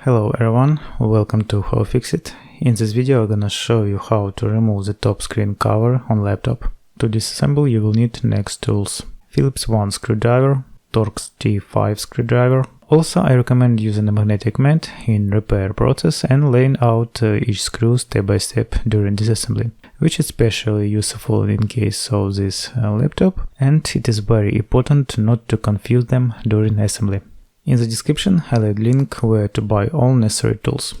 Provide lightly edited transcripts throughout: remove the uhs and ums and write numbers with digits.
Hello everyone, welcome to How-FixIT. In this video I'm gonna show you how to remove the top screen cover on laptop. To disassemble you will need next tools: Phillips 1 screwdriver, Torx T5 screwdriver. Also I recommend using a magnetic mat in repair process and laying out each screw step by step during disassembly, which is especially useful in case of this laptop, and it is very important not to confuse them during assembly. In the description I'll add a link where to buy all necessary tools.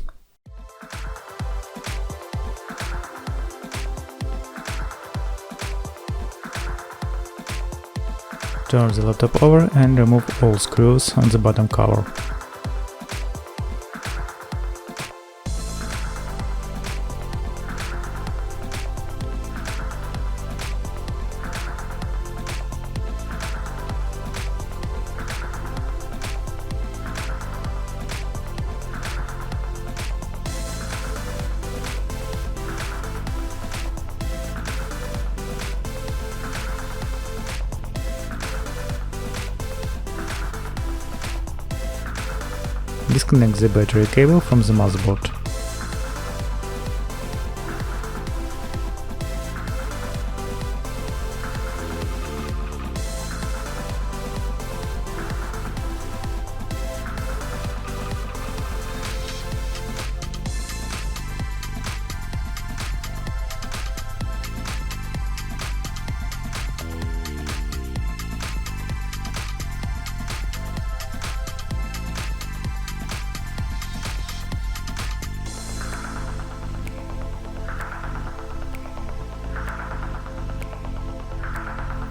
Turn the laptop over and remove all screws on the bottom cover. Disconnect the battery cable from the motherboard.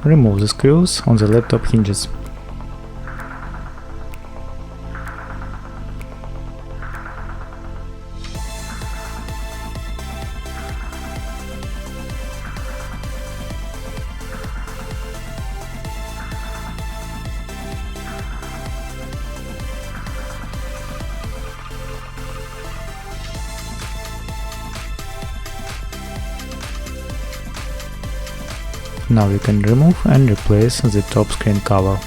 Remove the screws on the laptop hinges. Now you can remove and replace the top screen cover.